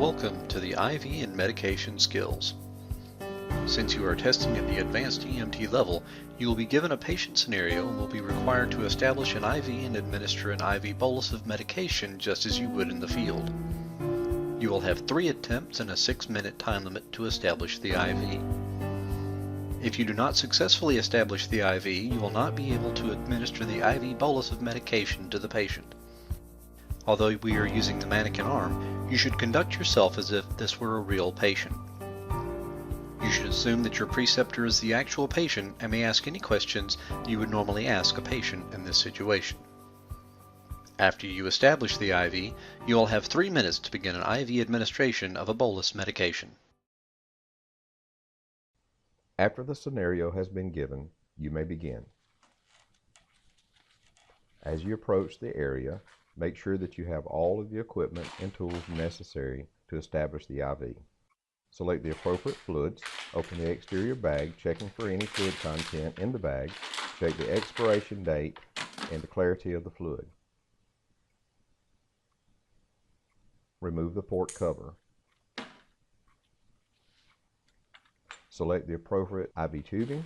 Welcome to the IV and medication skills. Since you are testing at the advanced EMT level, you will be given a patient scenario and will be required to establish an IV and administer an IV bolus of medication just as you would in the field. You will have 3 attempts and a 6-minute time limit to establish the IV. If you do not successfully establish the IV, you will not be able to administer the IV bolus of medication to the patient. Although we are using the mannequin arm, you should conduct yourself as if this were a real patient. You should assume that your preceptor is the actual patient and may ask any questions you would normally ask a patient in this situation. After you establish the IV, you will have 3 minutes to begin an IV administration of a bolus medication. After the scenario has been given, you may begin. As you approach the area, make sure that you have all of the equipment and tools necessary to establish the IV. Select the appropriate fluids, open the exterior bag, checking for any fluid content in the bag, check the expiration date and the clarity of the fluid. Remove the port cover. Select the appropriate IV tubing.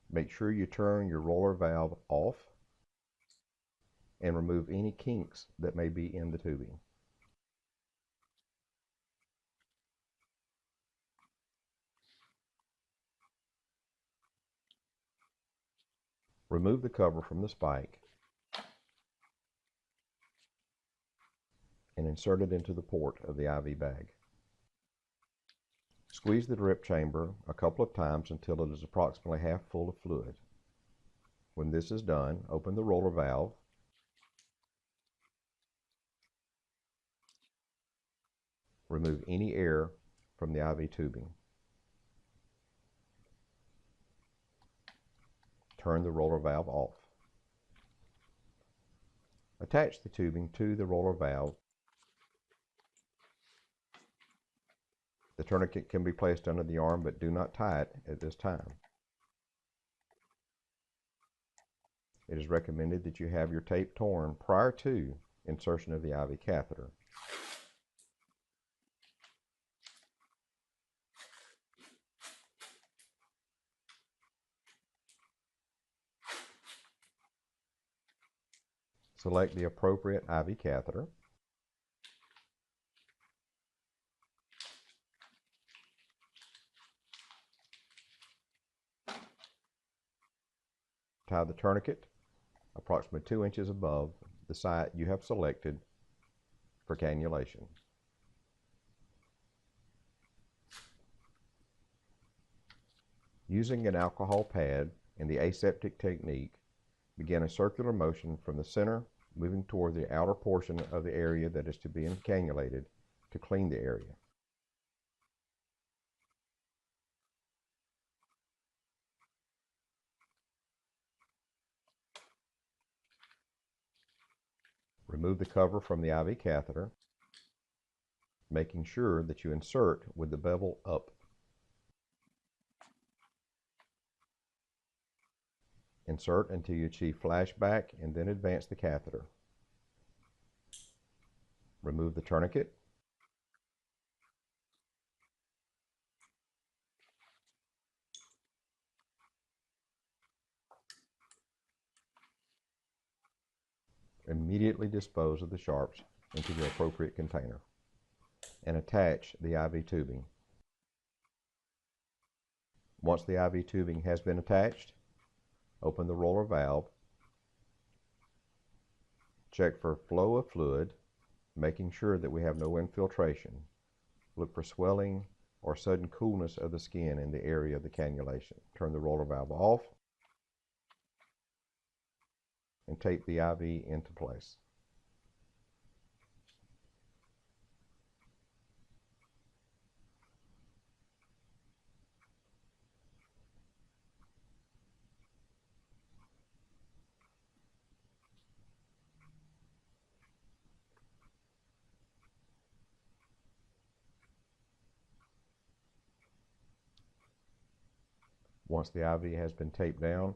Make sure you turn your roller valve off and remove any kinks that may be in the tubing. Remove the cover from the spike and insert it into the port of the IV bag. Squeeze the drip chamber a couple of times until it is approximately half full of fluid. When this is done, open the roller valve. Remove any air from the IV tubing. Turn the roller valve off. Attach the tubing to the roller valve. The tourniquet can be placed under the arm, but do not tie it at this time. It is recommended that you have your tape torn prior to insertion of the IV catheter. Select the appropriate IV catheter. Tie the tourniquet approximately 2 inches above the site you have selected for cannulation. Using an alcohol pad and the aseptic technique, begin a circular motion from the center, moving toward the outer portion of the area that is to be cannulated to clean the area. Remove the cover from the IV catheter, making sure that you insert with the bevel up. Insert until you achieve flashback and then advance the catheter. Remove the tourniquet. Immediately dispose of the sharps into the appropriate container and attach the IV tubing. Once the IV tubing has been attached, open the roller valve, check for flow of fluid, making sure that we have no infiltration. Look for swelling or sudden coolness of the skin in the area of the cannulation. Turn the roller valve off and tape the IV into place. Once the IV has been taped down,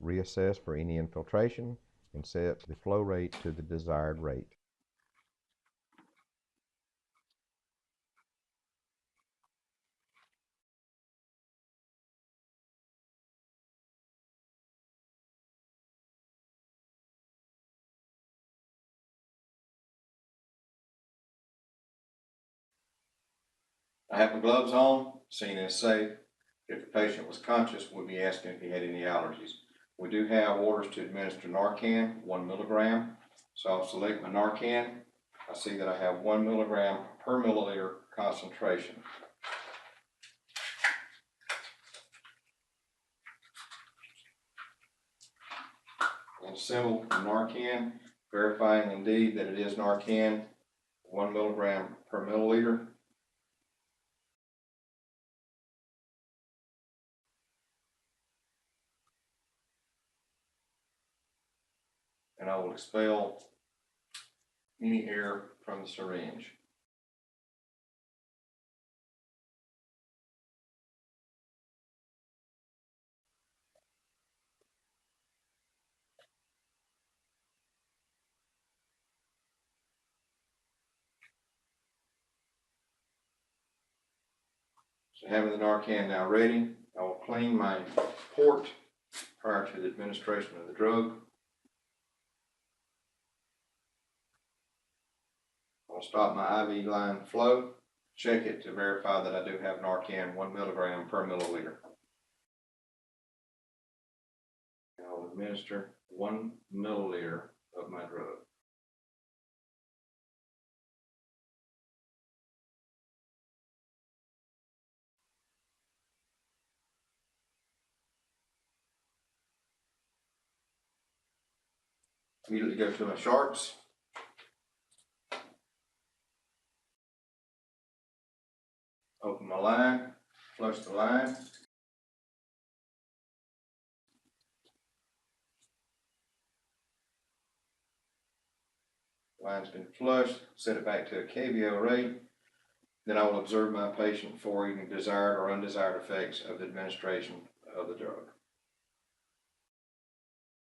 reassess for any infiltration and set the flow rate to the desired rate. I have my gloves on, seen as safe. If the patient was conscious, we'll be asking if he had any allergies. We do have orders to administer Narcan, 1 milligram. So I'll select my Narcan. I see that I have 1 milligram per milliliter concentration. I'll assemble the Narcan, verifying indeed that it is Narcan, 1 milligram per milliliter. And I will expel any air from the syringe. So having the Narcan now ready, I will clean my port prior to the administration of the drug. I'll stop my IV line flow, check it to verify that I do have Narcan 1 milligram per milliliter. And I'll administer 1 milliliter of my drug. Immediately go to my sharps. Open my line, flush the line. Line's been flushed, set it back to a KVO rate. Then I will observe my patient for any desired or undesired effects of the administration of the drug.